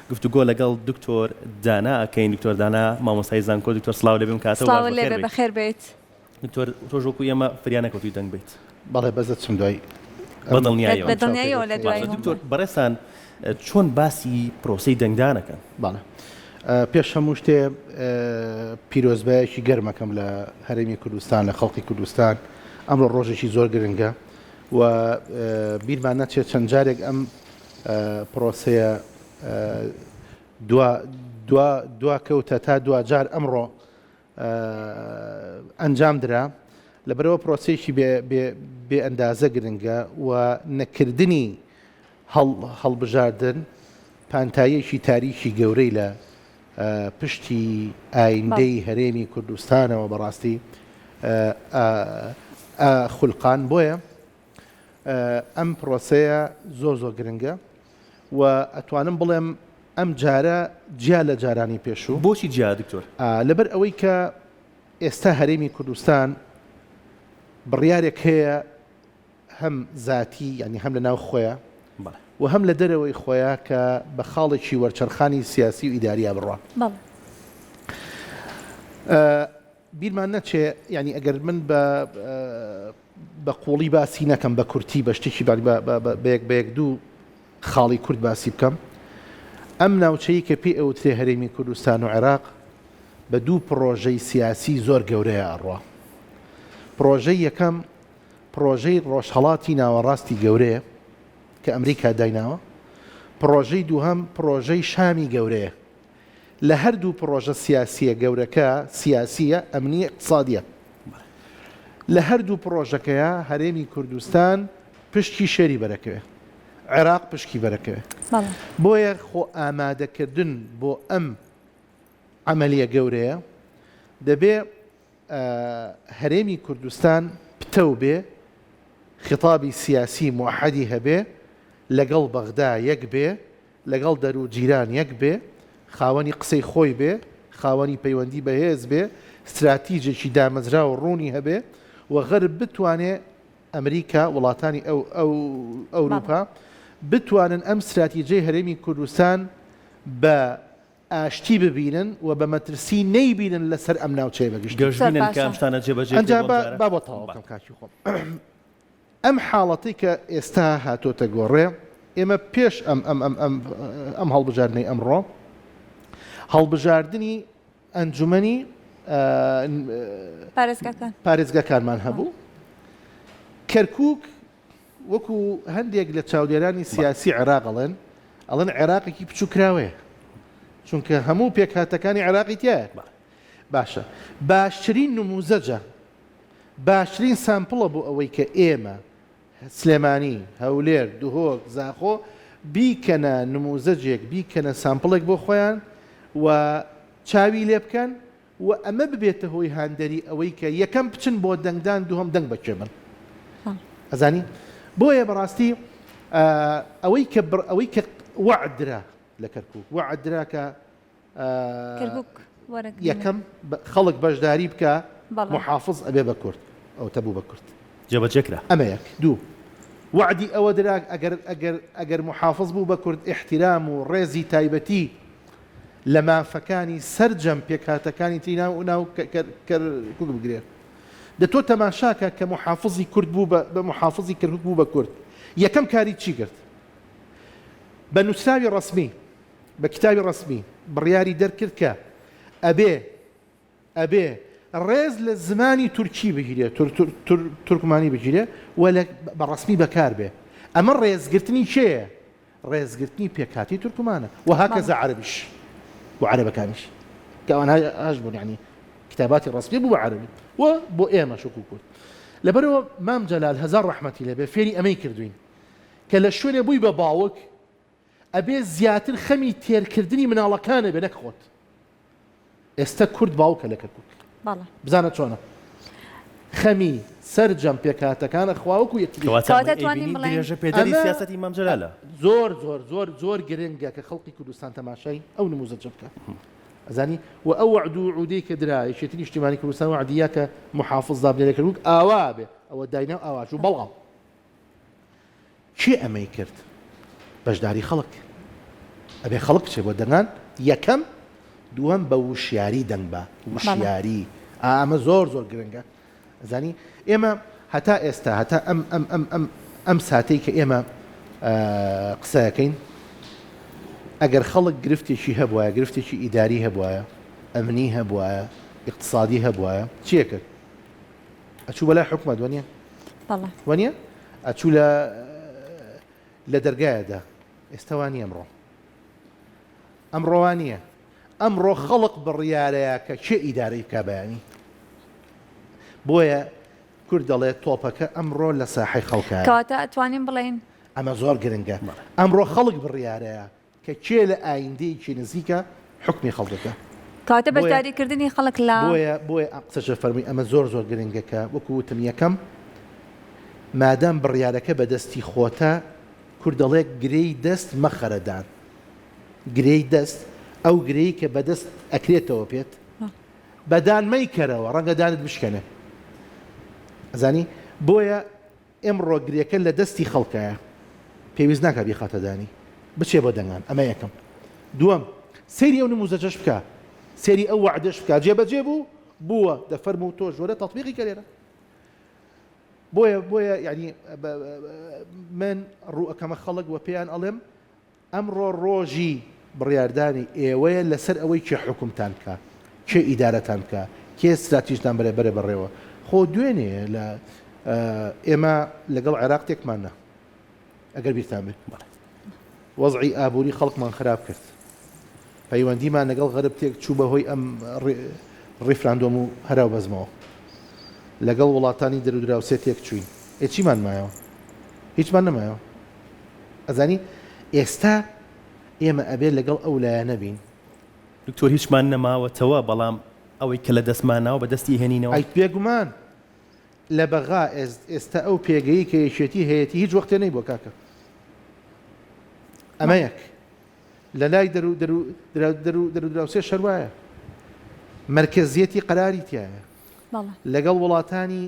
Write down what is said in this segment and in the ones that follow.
گفتوگۆ لەگەڵ دکتۆر دانا ئەکەین. دکتۆر دانا مامۆستای زانکۆ. دکتۆر سڵاو لێبێم کاتەوە سڵاو لێبێ بەخێر بێت. دکتۆر تۆش وەکو ئێمە فریانەکەوتوی دەنگ بێت. بەڵێ بەزت چم دوای بەدڵنیایەوە لە دوای دکتۆر بەڕێستان چۆن باسی پرۆسەی دەنگدانەکەن؟ باڵێ پێش هەموو شتێ پیرۆزبایەکی گەرمەکەم لە هەرێمی کوردستان لە خەڵکی کوردستان. ئەمڕۆ ڕۆژێکی زۆر گرنگە و بیرمان نەچێت چەند جارێک ئەم پرۆسەیە دوا کەوتە تا دوا جار ئەمڕۆ ئەنجام درا لەبەرەوە پرۆسەیەکی بێ ئەندازە گرنگە و نەکردنی هەڵبژاردن پانتاییەکی تاریخی گەورەی لە پشتی ئایندەی هەرێمی کوردستانەوە بەڕاستی خولقان. بۆیە ئەم پرۆسەیە زۆر گرنگە و ئەتوانم بڵێم ئەم جارە جیا لە جارانی پێشوو. بۆچی جیا دکتۆر؟ لەبەر ئەوەی کە ئێستا هەرێمی کوردستان بڕیارێک هەیە هەم ذاتی ینی هەم لە ناو خۆیە و هەم لە دەرەوەی خۆیە کە بە خاڵێکی وەرچەرخانی سیاسی و ئیداریە بڕوە. بیرمان نەچێ ینی ئەگەر من بە قوڵی باسی نەکەم بە کورتی بە شتێکی بەیەک دوو خاڵی کورد باسی بکەم. ئەم ناوچەی کە پێی ئەوترێ هەرێمی کوردستان و عێراق بە دوو پرۆژەی سیاسی زۆر گەورەیە ئەڕوا. پرۆژەی یەکەم پرۆژەی ڕۆژهەڵاتی ناوەڕاستی گەورەیە کە ئەمریکا دایناوە. پرۆژەی دووهەم پرۆژەی شامی گەورەیە. لە هەردوو پرۆژە سیاسیە گەورەکە سیاسیە ئەمنی اقتصادیە. لە هەردوو پرۆژەکەیە هەرێمی کوردستان پشتی شێری بەرەکەوێ، عێراق پشکی بەرەکەوێ. بۆیە خۆ ئامادەکردن بۆ ئەم عملیە گەورەیە دەبێ هەرێمی کوردستان پتە بێ، خطابی سیاسی موحەدی هەبێ، لەگەڵ بەغدا یەک بێ، لەگەڵ دەرو جیران یەک بێ، خاوەنی قسەی خۆی بێ، خاوەنی پەیوەندی بەهێز بێ، استراتیژێکی دامەزرا و ڕوونی هەبێ و غەرب بتوانێ ئەمریکا وڵاتانی ئەوروپا بتوانن ئەم استراتیژەی هەرێمی کوردستان بە ئاشتی ببینن و بە مەترسی نەیبینن لەسەر ئەم ناوچەیە بەگشت گەشتبینن کام شتانە جێبەجێ با بۆ تەواو بکەم کاکی خۆم. ئەم حاڵەتی کە ئێستا هاتۆتە گۆڕێ ئێمە پێش ئەم هەڵبژاردنەی ئەمڕۆ هەڵبژاردننی ئەنجومەنی پارێزگاکانمان هەبوو. کەرکووک وەکو هەندێک لە چاودێرانی سیاسی عێراق ئەڵێن عێراقێکی بچووکراوەیە چونکە هەموو پێکهاتەکانی عێراقی تایە. باشە، باشترین نموزەجە، باشترین سامپڵە بۆ ئەوەی کە ئێمە سلێمانی، هەولێر، دوهۆک، زاخۆ بیکەنە نموزەجێک، بیکەنە سامپڵێک بۆ خۆیان و چاوی لێ بکەن و ئەمە ببێتە هۆی هاندەری ئەوەی کە یەکەم بچن بۆ دەنگدان، دووهەم دەنگ بەکوێ بن. ئەزانی بۆیە بەڕاستی ئەوەی کە وعدرا لە کەرکووک وعدرا کە یەکەم خەڵک بەشداری بکە محافظ ئەبێ بە کورد، ئەو تەبوو بە کورد جێبەجێکرا. ئەمە یەک. دوو وعدی ئەوە درا ئەگەر محافظ بوو بە کورد احترام و ڕێزی تایبەتی لە مافەکانی سەرجەم پێکهاتەکانی تری ناو کەرکووک بگرێت. دەتۆ تەماشاکە کە محافظی کورد بوو بە محافظی کەرکووک بوو بە کورد یەکەم کاری چی کرد؟ بە نووسراوی ڕسمی، بە کتابی ڕسمی بڕیاری دەرکرد کە ئەبێ ڕێز لە زمانی تورکی بگیرێت، تورکمانی بگیرێت و بە ڕسمی بەکار بێ. ئەمە ڕێزگرتنی چێە؟ ڕێزگرتنی پێکهاتی تورکمانە و هاکەزە عەرەبیش و عەرەبەکانیش کەوان هاش بوون، ینی کتاباتی ڕسمی بوو بە عەرەبی و بۆ ئێمە شکو کورد. لەبەرەوە مام جەلال هەزار ڕەحمەتی لێبێ فێری ئەمەی کردوین کە لە شوێنێ بووی بە باوک ئەبێ زیاتر خەمی تێرکردنی مناڵەکانە بێ نەکخۆت. ئێستا کورد باوکە لە کەرکووک بزانە چۆنە خەمی سەرجەم پێکهاتەکانە خواوەکو درێژە پێدەری سیاسەتی مام جەلالە زۆر گرنگە کە خەڵکی کوردستان تەماشای ئەو نموزەجە بکە. ئەزانی و ئەو وعد و عودەی کە درا یەکێتی نیشتیمانی کوردستان وعدیە کە محافظ دابنێ لە کەرکووک ئاوا بێ، ئەوە دایناو ئاواش و بەڵام چی ئەمەی کرد؟ بەشداری خەڵک. ئەبێ خەڵک بچێ بۆ دەنگان یەکەم دووەم بە وشیاری دەنگ بە وشیاری ئەمە زۆر زۆر گرنگە زانی ئێمە هەتا ئێستا هەتا ئەم ساتەی کە ئێمە قسەکەین ئەگەر خەڵک گرفتێکی هەبووە گرفتێکی ئیداری هەبووە ئەمنی هەبووە اقتصادی هەبووە چیە کرد ئەچوو بەلای حکومەت وانە وانە ئەچوو لە دەرگایەدا ئێستاوانی ئەمڕۆوانە ئەمڕۆ خەڵق بڕیارەیە کە چه ئیدارەی بکە بەیانی بۆیە کورد دەڵێت تۆپەکە ئەمڕۆ لە ساحەی خەڵکە کەواتە ئەتوانین بڵێن ئەمە زۆر گرنگە ئەمڕۆ خەڵک بڕیارەیە کە چێ لە ئایندەیەکی نزیکە حکمی خەڵکەکە کەواتە بەشداریکردنی خەڵک لە بۆیە قسەشە فەرمی ئەمە زۆر زۆر گرنگەکە وەکو وتم یەکەم مادام بڕیارەکە بەدەستی خۆتە کورد دەڵێ گرەی دەست مەخەرەدان گرەی دەست ئەو گرەی کە بەدەست ئەکرێتەوە پێت بەدان مەیکەرەوە ڕەنگە دانت بشکەنێ ئەزانی بۆیە ئێمڕۆ گرێکە لە دەستی خەڵکایە پێویست ناکە بیخاتەدانی بچێ بۆ دەنگان ئەمە یەکەم دووەم سەیری ئەو نموزەجەش بکە سەیری ئەو وعدەش بکە جێبەجێ بووە دەفەرمو تۆ ژۆرە تەطبیقی کەرێرە بۆیە یعنی من ڕوئەکەمە خەڵک وە پێیان ئەڵێم ئەمڕۆ ڕۆژی بڕیاردانی ئێوەیە لەسەر ئەوەی چێ حکومتان بکە چێ ئیدارەتان بکە کێ استراتیژتان بەرە بەڕێوە خۆ دوێنێ لە ئێمە لەگەڵ عێراق تێکمانە ئەگەر بیرتان بێت وەزعی ئابووری خەڵکمان خراپ کرد پەیوەندیمان لەگەڵ غەرب تێک چوو بەهۆی ئەم ڕیفراندۆم و هەراو بەزمەوە لەگەڵ وڵاتانی دەرودراوسێ تێک چووین چیمان مایەوە هیچمان نەمایەوە ئەزانی ئێستا ئێمە ئەبێت لەگەڵ ئەو لایەنە بین دکتۆر هیچمان نەماوەتەوە بەڵام ئەوەی کە لە دەستماناوە بە دەستی هێنینەوە ئەیت بێگومان لە بەغا ئێستا ئەو پێگەی کە یەکێتی هەیەی هیچ وەختێ نەی بۆ کاکە ئەمە یەک لە لای دەرودراوسێ شەروایە مرکزیەتی قەراری تایە لەگەڵ وڵاتانی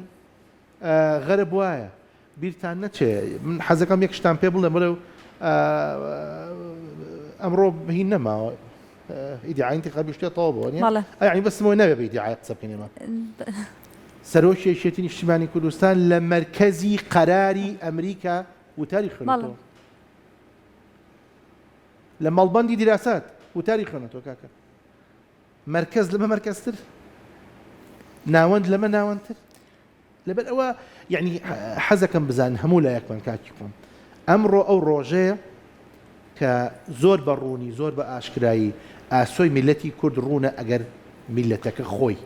غەرب وایە بیرتان نەچێ من حەزەکەم یەک شتان پێ بڵێ بڵێ ئەمڕۆ هین نەماوە ئیدعای انتخابی شتێتەوە بۆ ئەیانی بەسمەوە نەبێ بە ئیدعای قسە بکەین ئێمە سەرۆکی یەکێتی نیشتیمانی کوردستان لە مرکزی قەراری ئەمریکا وتاری خوێنێتەوە لە مەڵبەندی دیراسات وتاری خوێنێتەوە کاکە مرکز لەمە مرکزتر ناوەند لەمە ناوەندتر لەبەر ئەوە یعنی حەزەکەم بزان هەموو لایەکمان کاکی خۆم ئەمڕۆ ئەو ڕۆژەیە کە زۆر بە ڕوونی زۆر بە ئاشکرایی ئاسۆی میلەتی کورد ڕوونە ئەگەر میلەتەکە خۆی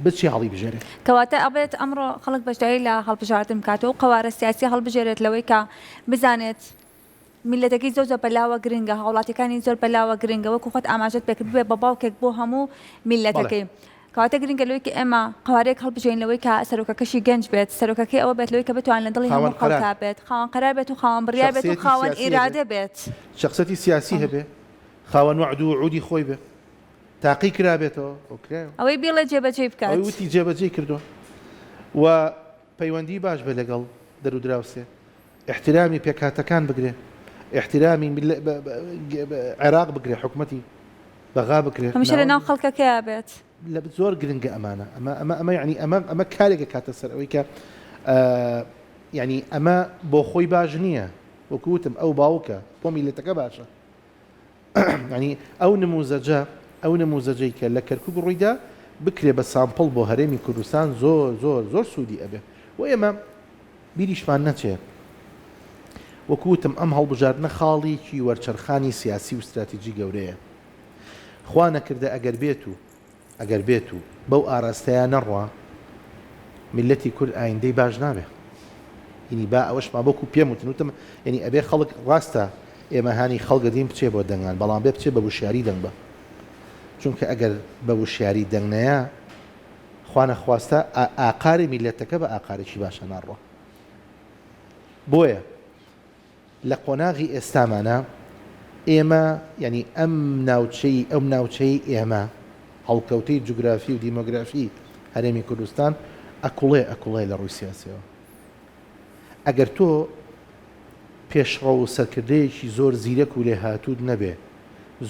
بچی هەڵی بژێرێت کەواتە ئەبێت ئەمڕۆ خەڵک بەشداری لە هەڵبژاردن بکاتەوە قەوارە سیاسی هەڵبژێرێت لەوەی کە بزانێت میلەتەکەی زۆر بەلاوە گرنگە هاوڵاتەکانی زۆر بەلاوە گرنگە وەکو خۆت ئاماژەت پێکرد بێ بە باوکێک بۆ هەموو میلەتەکەی کەواتە گرنگە لەوەی کە ئێمە قوارێک هەڵبژێن لەوەی کە سەرۆکەکەشی گەنج بێت سەرۆکەکەی ئەوە بێت لەوەی کە بتوان لە دڵی هەموو خەڵکا بێت خاوەن قەرار بێت و خاوەن بڕیار بێت و خاوەن ئیرادە بێت شخصەتی سیاسی هەبێ خاوەن وعد و وعودی خۆی بێ تاقی کرا بێتەوە ئەوەی بێڵێ جێبەجێ بکات ئەوەی وتی جێبەجێ کردووە و پەیوەندی باش بێ لەگەڵ دەرودراوسێ احترامی پێکهاتەکان بگرێ احترامی عێراق بگرێ حکومەتی بەغا بکرێ هەمیشە لە ناو خەڵکەکەیە بێت لە زۆر گرنگە ئەمانە ئەمە یعنی ئەمە کارێکە کاتە سەر ئەوەی کە یعنی ئەمە بۆ خۆی باش نییە وەکوتم ئەو باوکە بۆ میلەتەکە باشە ینی ئەو نموزەجەی کە لە کەرکووک ڕوویدا بکرێ بە سامپڵ بۆ هەرێمی کوردستان زۆر زۆر زۆر سوودی ئەبێ و ئێمە بیریشمان نەچێت وەکوتم ئەم هەڵبژاردنە خاڵێکی وەرچەرخانی سیاسی و استراتیژی گەورەیە خوا نەکردە ئەگەر بێت و بەو ئاراستەیە نەڕوا میلەتی کورد ئایندەی باش نابێ ینی با ئەوەشما بۆکو پێم وتم ینی ئەبێ خەڵک ڕاستە ئێمە هانی خەڵگە دیم بچێ بۆ دەنگان بەڵام بێ بچێ بە وشیاری دەنگ بە چونکە ئەگەر بە وشیاری دەنگنەیە خوا نەخواستە ئاقاری میلەتەکە بە ئاقارێکی باشە ناڕۆ بۆیە لە قۆناغی ئێستامانە ئێمە ینی ئەم ناوچەی ئێمە هەڵکەوتەی جوگرافی و دیمۆگرافی هەرێمی کوردستان ئەکوڵێ لە ڕووی سیاسیەوە ئەگەر تۆ پێشڕە و سەرکردەیەکی زۆر زیرەک و لێ هاتوود نەبێ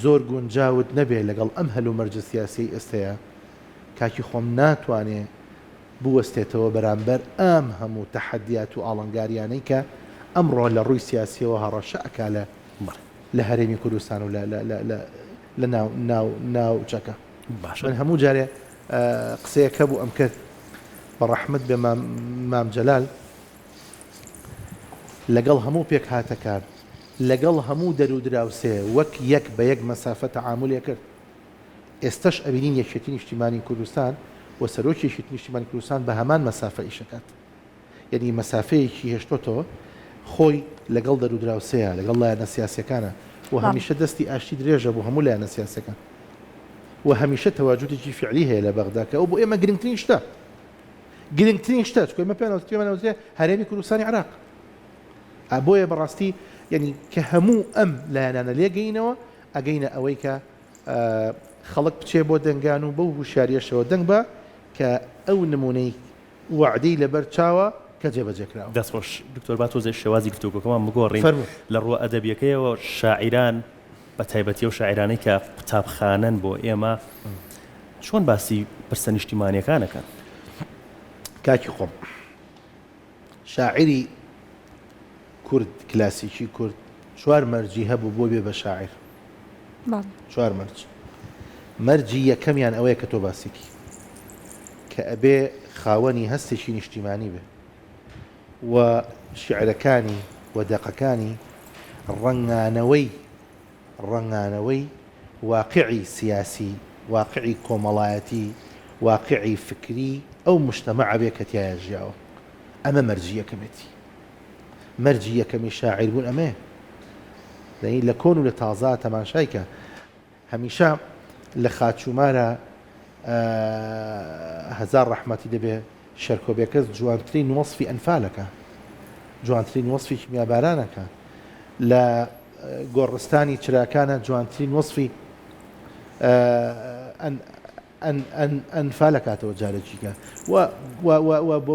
زۆر گونجاوت نەبێ لەگەڵ ئەم هەلو مەرجە سیاسی ئێستەیە کاکی خۆم ناتوانێ بوەستێتەوە بەرامبەر ئەم هەموو تەحەدیات و ئاڵنگاریانەی کە ئەمڕۆ لە ڕووی سیاسیەوە هەڕەشە ئەکا لە هەرێمی کوردستان و لە ناوچەکە باشە من هەموو جارێ قسەیەکە بوو ئەم کرد بە ڕەحمت بێ مام جەلال لەگەڵ هەموو پێک هاتەکان لەگەڵ هەموو دەرودراوسێ وەک یەک بە یەک مەسافە تەعاملێ کرد ئێستش ئەبینین یەکێتی نیشتیمانی کوردستان و سەرۆکیێکی نیشتیمانی کوردستان بە هەمان مەسافە ئیشەکات یعنی مەسافەیەکی هێشتۆتەوە خۆی لەگەڵ دەرودراوسەیە لەگەڵ لایەنە سیاسەکانە و هەمیشە دەستی ئاشتی درێژە بۆ هەموو لایەنە سیاسەکان و هەمیشە تەواجودێکی فعلی هەیە لە بەغدا کە ئەو بۆ ئێمە گرنگترین شتە ئێمە پێمەوتێ هەرێمی کوردستانی عراق بۆیە بەڕاستی یعنی کە هەموو ئەم لایەنانە لێگەینەوە ئەگەینە ئەوەی کە خەڵک بچێ بۆ دەنگان و بەو هوشیاریەشەوە دەنگ بە کە ئەو نمونەی وعدەی لەبەر چاوە کە جێبەجێکراوە دەستخۆش دکتۆر با تۆزێ شێوازی گفتوگۆکەمان بگۆڕین لە ڕوو ئەدەبیەکەیەوە شاعیران بە تایبەتی و شاعیرانەی کە قوتابخانەن بۆ ئێمە چۆن باسی پرسە نیشتیمانیەکانەکەن کاکی خۆم شاعری کورد کلاسیکی کورد چوار مەرجی هەبوو بۆ بێ بە شاعر چوار مەرجی یەکەمیان ئەوەیە کە تۆ باسیکی کە ئەبێ خاوەنی هەستێکی نیشتیمانی بێ و شعرەکانی و دەقەکانی ڕەنگانەوەی واقعی سیاسی واقعی کۆمەڵایەتی واقعی فکری ئەو مجتەمەع بێ کە تایە ژیاوە ئەمە مەرجی یەکەمێتی مەرجی یەکەمی شاعیر بوون ئەمێ لە کۆن و لە تازە تەماشایکە هەمیشە لە خاچومارە هەزار ڕەحمەتی دەبێ شەرکۆبێکەس جوانترین وەصفی ئەنفالەکە جوانترین وەصفی کیمیابارانەکە لە گۆڕستانی چراکانە جوانترین وەصفی ئەنفالە کاتەوە جارێکیکە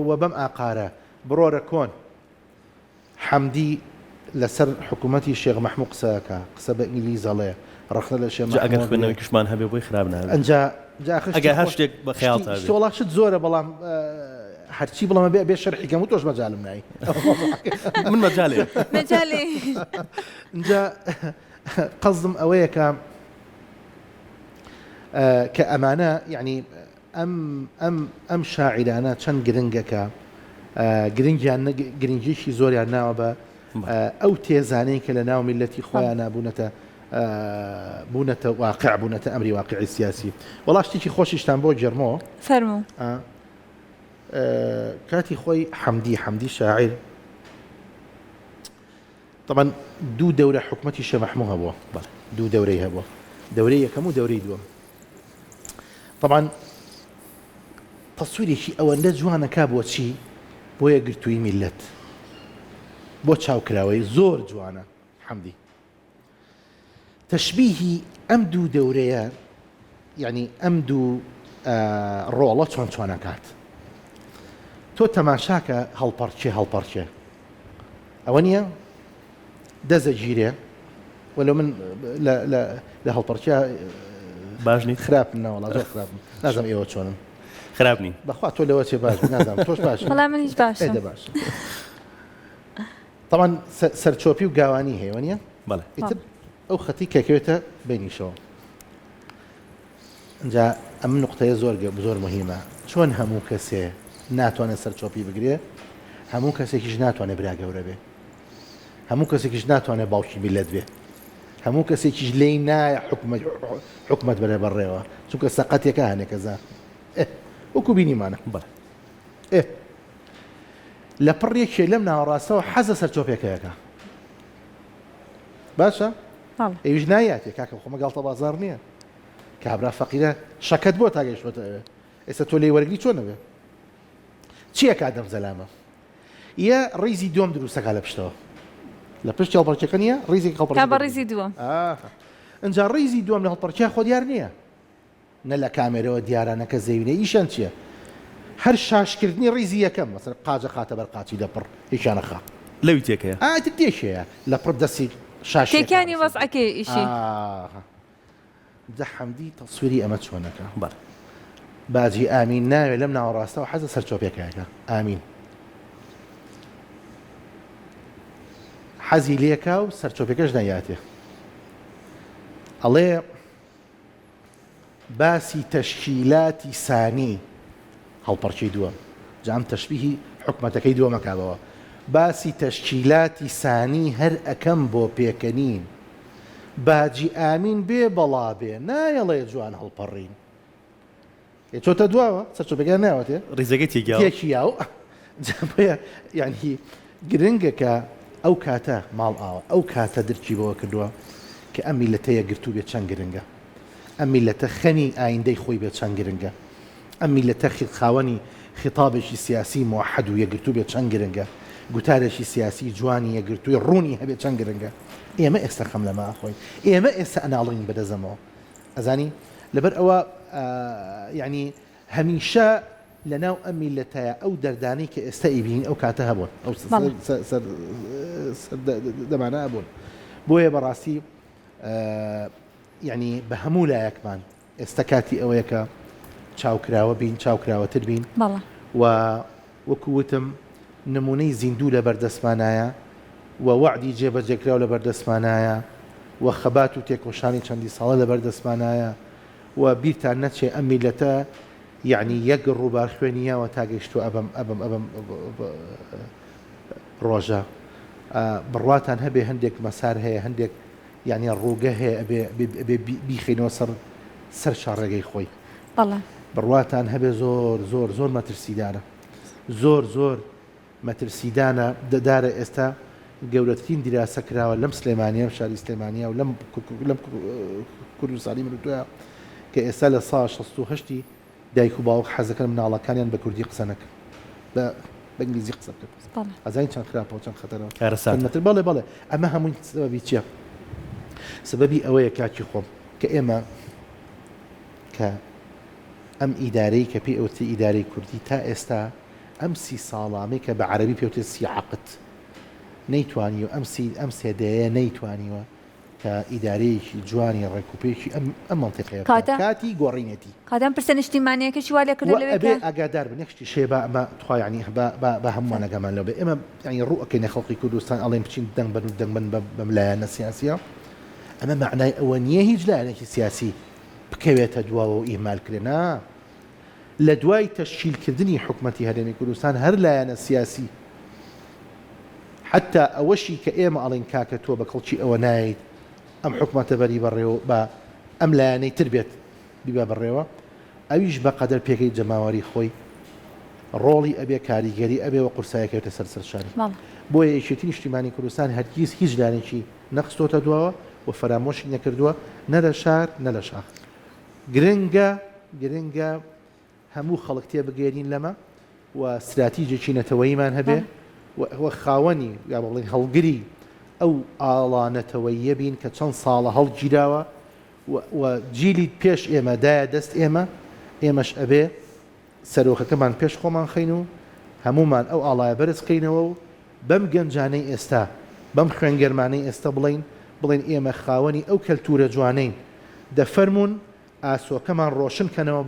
و بەم ئاقارە بڕۆرە کۆن حەمدی لەسەر حکوومەتی شێخ مەحموود قسە بە ئینگلیزەڵێ ڕخنە لە شێخ ئەگەر خوێندنەوەی کشمان هەبێ بۆی خراپ نابێت ئەگەر هەر شتێک بە خەیاڵتا بێت وڵاشت زۆرە بەڵام هەرچی بڵەمە بێ شەرحیکەم و تۆش مەجالم نایی من مەجالێ اینجا قەزم ئەوەیە کە ئەمانە یعنی ئەم شاعیرانە چەند گرنگەکە گرنگیشی زۆریان ناوە بە ئەو تێزانەی کە لە ناو میلەتی خۆیان بوونەتە واقع بوونەتە ئەمری واقعی سیاسی وەڵا شتێکی خۆشیشتان بۆ جەرمەوە فەرموو کاتی خۆی حەمدی شاعیر طبعا دوو دەورە حکومەتی شێخ مەحموود هەبووە دوو دەورەی هەبووە دەورەی یەکەم و دەورەی دووەم طبعا تەسویرێکی ئەوەندە جوانەکە بۆ چی بۆ یەکگرتووی میلەت بۆ چاوکراوەی زۆر جوانە حەمدی تەشبیهی ئەم دوو دەورەیە یعنی ئەم دوو ڕۆڵە چۆنەکات تۆ تەماشاکە هەڵپەرچێ ئەوە نییە دەزە گیرێ وەلو من لە هەڵپەرچە باشنی خراپم ناوەڵا زۆر خراپم نازانم ئێوە چۆنن خراپ نین بەخوا تۆ لەوە چێ باش نازانم تۆش باش وەڵام من هیچ باشم باش طبعا سەرچۆپی و گاوانی هەیە وە نییە بەڵێ ئەو خەتی کەکەوێتە بینیشەوە اینجا ئەم نقطەیە زۆر مهمە چۆن هەموو کەسێ ناتوانێت سەرچۆپی بگرێ هەموو کەسێکیش ناتوانێت برا گەورە بێ هەموو کەسێکیش ناتوانێت باوکی میلەت بێ هەموو کەسێکیش لێی نایە حکومەت بەرە بەڕێوە چونکە سەقەتێکە هەنێکەزا وەکو بینیمانە لە پڕێکێ لەم ناوەڕاستەوە حەزە سەرچۆپێکەکە باشە ئەویش نایەتێ کاکە خۆمە گاڵتە بازار نییە کابرا فەقیرە شەکەت بۆ تاگەیشتوەتە ئەوێ ئێستا تۆ لێی وەرگری چۆن نەبێ چییە کادەم زەلامە یە ڕیزی دووەم دروستەکە لە پشتەوە لە پشت هەڵپەرچەکە نییە ڕیزی ڕیزی دووەم ئەنجا ڕیزی دووەم لە هەڵپەرچیا خۆ دیار نییە نە لە کامێرەوە دیارانەکە زەوینە ئیشان چییە هەر شاشکردنی ڕیزی یەکەم مەسەر قاجە خاتە بەر قاچی دەپڕ هیچیانەخا لەوی تێکەیە تێشەیە لە پڕ دەستی شاش تێکانی وەسعەکەی ئیشی جە حەمدی تەسووری ئەمە چۆنەکە بەڵێ باجی ئامین ناوێت لەم ناوەڕاستەوە حەزە سەرچۆپێکەکە ئامین حەزی لێکا و سەرچۆپێکەش نایاتێ ئەڵێ باسی تەشکیلاتی سانی هەڵپەرچەی دووەم جام تەشبیهی حکومەتەکەی دووە مەکابەوە باسی تەشکیلاتی سانی هەر ئەەکەم بۆ پێکەنین باجی ئامین بێ بەڵا بێ نایەڵێ جوان هەڵپەڕین چۆتە دواوە سەرچۆپێکیان ناوەتێ ڕیزەکەی تێکی یاو یعنی گرنگەکە ئەو کاتە ماڵ ئاوە ئەو کاتە درکی بەوە کردووە کە ئەم میلەتەیە گرتو بێت چەند گرنگە ئەم میلەتە خەنی ئایندەی خۆی بێت چەند گرنگە ئەم میلەتە خاوەنی خطابێکی سیاسی موحد و یەگرتو بێت چەند گرنگە گوتارێکی سیاسی جوانی یەگرتووی ڕوونی هەبێت چەند گرنگە ئێمە ئێستا خەم لەما خۆین ئێمە ئێستا ئەناڵین بەدەزەمەوە ئەزانی لەبەر ئەوە یعنی هەمیشە لەناو ئەم میلەتەیە ئەو دەردانی کە ئێستا ئیبین ئەو کاتە هەبوون ئەو دەمانە هەبوون بۆیە بەڕاستی یعنی بە هەموو لایەکمان ئێستا کاتی ئەوەیە کە چاوکراوە بین چاوکراوەتر بین و وەکووتم نمونەی زیندوو لە بەردەستمانایە و وعدی جێبەجێکراو لە بەردەستمانایە و خەبات و تێکۆشانی چەندی ساڵە لە بەردەستمانایە و بیرتان نەچێ ئەم میلەتە یعنی یەک ڕووبار خوێنیەوە تاگەیشتووە ئەبم ڕۆژە بڕواتان هەبێ هەندێک مەسار هەیە هەندێک یعنی ڕووگە هەیە بیخینەوە سەر شاڕێگەی خۆی بڕواتان هەبێ زۆر زۆر زۆر مەترسیدانە زۆر مەترسیدانە دەدارە ئێستا گەورەترین دیراسە کراوە لەم سلێمانیە و شاری سلێمانیە و لەم کوردستانی مردووە کە ئێستا لە ساڵ 68 دایک و باوک حەزەکەن مناڵەکانیان بە کوردی قسە نەکەن بە ئینگلیزی قسە بکەن ئەزانی چەند خراپە و چەند خەتەرەوە کارەساتر بەڵێ ئەمە هەمووی سبەبی چییە؟ سبەبی ئەوەیە کاکی خۆم کە ئێمە کە ئەم ئیدارەی کە پێی ئەوتی ئیدارەی کوردی تا ئێستا ئەم 30 ساڵامی کە بە عەرەبی پێوتێت سیعەقت نەیتوانی و ئەم سێدەیە نەیتوانیوە کە ئیدارەیەکی جوانی ڕێکوپێکی ئەم منتیقەیە کاتی گۆڕینەتی کاتەم پرسە نیشتیمانیەکەی وا لێ کردە لەوێ ئاگادار بن نەخشتی شێ بە ئەمە توایانی بە هەمووان ئەگەمان لەوێ ئێمە ینی ڕوئەکەینە خەڵقی کوردستان ئەڵێن بچین دەنگ بن و دەنگ بن بەم لایەنە سیاسیە ئەمە معنای ئەوە نییە هیچ لایەنێکی سیاسی بکەوێتە دواوە و ئیمالکرێنا لە دوای تەشکیلکردنی حکومەتی هەرێمی کوردستان هەر لایەنە سیاسی حتى ئەوەشی کە ئێمە ئەڵێن کاکە تۆ بە کەڵکی ئەوە نایت ئەم حکومەتە بەری بەڕێوە بە ئەم لایەنەی تر بێت بیبە بەڕێوە ئەویش بە قەدەر پێکەی جەماوەری خۆی ڕۆڵی ئەبێ کاریگەری ئەبێ و قورسایەکەوێتە سەرشاری بۆیە یەکێتی نیشتیمانی کوردستان هەرگیز هیچ لایەنێکی نەخستۆتە دواوە و فەرامۆشی نەکردووە نە لە شار نە لە شاخ گرنگە هەموو خەڵک تێبگەێنین لەمە و استراتیجێکی نەتەوەییمان هەبێ وە خاوەنی یا بڵێن هەڵگری ئەو ئاڵانەتەوەیە بین کە چەند ساڵە هەڵگیراوە و جیلی پێش ئێمەدایە دەست ئێمەش ئەبێ سەرۆکەکەمان پێش خۆمان خەین و هەمومان ئەو ئاڵایە بەرز بکەینەوە و بەم گەنجانەی ئێستا بەم خوێنگەرمانەی ئێستا بڵێن ئێمە خاوەنی ئەو کەلتورە جوانەین دەفەرمونون ئاسۆکەمان ڕۆشن کەنەوە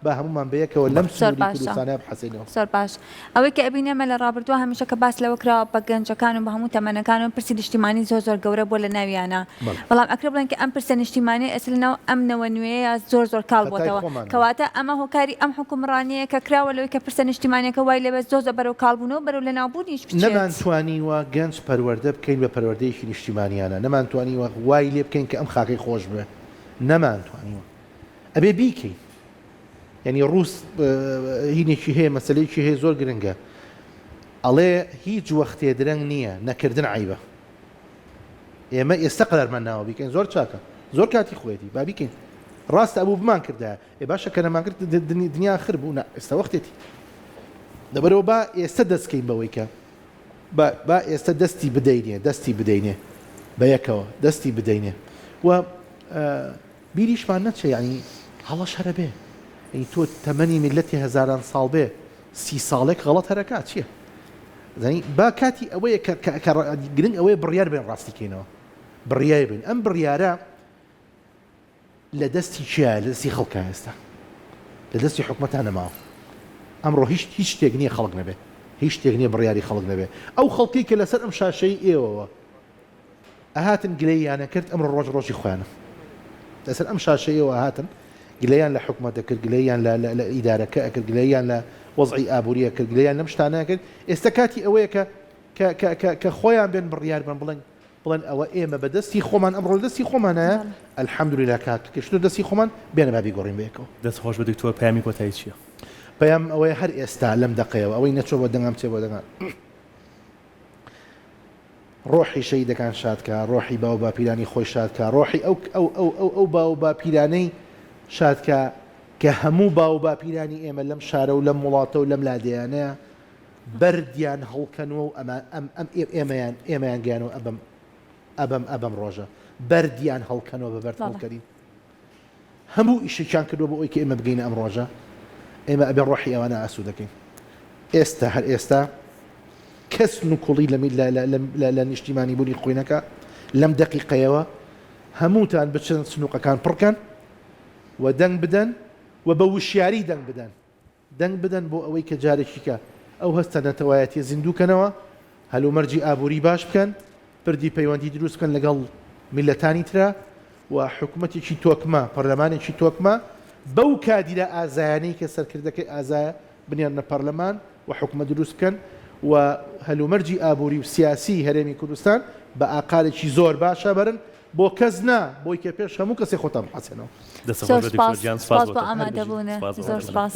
بە هەمومان بەیەکەوە لەم سووری کوردستانە بحەسێنەوە زۆر باش ئەوەی کە ئەبینێمە لە ڕابردووە هەمیشە کە باس لەوە کراوە بە گەنجەکان و بە هەموو تەمەنەکان و پرسی نیشتیمانی زۆر گەورە بۆ لە ناویانە بەڵام ئەکرێ بڵێن کە ئەم پرسە نیشتیمانی ئەسڵ لەناو ئەمنەوە نوێیە زۆر کاڵ بۆتەوە کەواتە ئەمە هۆکاری ئەم حکومڕانیە کە کراوە لەوەی کە پرسە نیشتیمانیەکە وای لەبێت زۆر بەرەو کاڵبوونەوە بەرەو لە ناوبوونیش بچێت نەمانتوانیوە گەنج پەروەردە بکەین بە پەروەردەیەکی نیشتیمانیانە نەمانتوانیوە وای لێ بکەین کە ئەم خاکەی خۆش بێ نەمانتوانیوە ئەبێ بیکەین یعنی ڕووس هینێکی هەیە مەسلەیەکی هەیە زۆر گرنگە ئەڵێ هیچ وەختێ درەنگ نییە نەکردن عیبە ئێمە ئێستا قەرارمان ناوە بیکەین زۆر چاکە زۆر کاتی خۆێتی با بیکەین ڕاستە ئەبوو بمان کردایە باشە کە نەمان کرد دنیا خر بوو ئێستا وەختێتی دەبەرەوە با ئێستا دەستکەین بەوەی کە با ئێستا دەستی بدەینێ بە یەکەوە دەستی بدەینێ و بیریشمان نەچێ ینی هەڵەش هەرە بێ تۆ تەمەنی میلەتی هەزاران ساڵ بێ 30 ساڵێک غەڵەت هەرەکات چییە؟ زين با كاتي ئەوەیە گرنگ ئەوەیە بڕیار بێن ڕاستیکەینەوە بڕیای بن ئەم بڕیارە لە دەستی چیە لە دەستی خەڵکە ئێستا لە دەستی حکومەتان نەماوە ئەمڕۆ هیچ شتێک نییە خەڵک نەبێ هیچ شتێک نییە بڕیاری خەڵک نەبێ ئەو خەڵکی کە لەسەر ئەم شاشەی ئێوەوە ئەهاتن گلەییانە کرد ئەمڕۆ ڕۆژی خۆیانە لەسەر ئەم شاشەیەوە هاتن گلەیان لە حکومەتە کرد گلەیان لە ئیدارەکە ئەکرد گلەیان لە وەزعی ئابووریە کرد گلەیان لەم شتانە کرد ئێستا کاتی ئەوەیە کە خۆیان بێن بڕیار بن بڵێن ئەوە ئێمە بەدەستی خۆمان ئەمڕۆ دەستی خۆمانە ئەلحەمدولیلا کاتکەشتو دەستی خۆمان بێنە بابی گۆڕین بێکەوە دەستخۆش بە دکتۆر پامی کۆتایی چییە؟ پەیام ئەوەیە هەر ئێستا لەم دقەیەوە ئەوەی نەچۆ بۆ دەنگام چێ بۆ دەنگان ڕۆحی شەیدەکان شادکە ڕۆحی باو باپیرانی خۆی شادکە ڕۆحی ئەو باو باپیرانەی شادکە کە هەموو باو باپیرانی ئێمە لەم شارە و لەم وڵاتە و لەم لادەیانەیە بەردیان هەڵکەنەوە و ئێمەیان گیانەوە ئەبەم ڕۆژە بەردیان هەڵکەنەوە بە بەرد هەڵکەرین هەموو ئیشێکیان کردووە بۆ ئەوی کە ئێمە بگەینە ئەم ڕۆژە ئێمە ئەبێ ڕۆحی ئەوانە ئاسوود دەکەین ئێستا هەر ئێستا کەس نوکوڵی لە نیشتیمانی بوونی خوێنەکە لەم دقیقەیەوە هەمووتان بچن سنووقەکان پڕکەن و دەنگ بدەن و بە وشیاری دەنگ بدەن بۆ ئەوەی کە جارێکیکە ئەو هەستە نەتەوایەتی زیندووکەنەوە هەلومەرجی ئابووری باش بکەن پردی پەیوەندی دروست بکەن لەگەڵ میلەتانی ترە و حکوومەتێکی تۆکمە پەرلەمانێکی تۆکمە بەو کادیرە ئازایانەی کە سەرکردەکەی ئازایە بنیان نە پەرلەمان و حکوومەت دروست بکەن و هەلومەرجی ئابووری و سیاسی هەرێمی کوردستان بە ئاقالێکی زۆر باشە بەرن بۆ کەس نا بۆی کە پێش هەموو کەسێک خۆتان بحەسێنەوە زۆر سپاس بۆ ئامادەبوونە زۆر سپاس.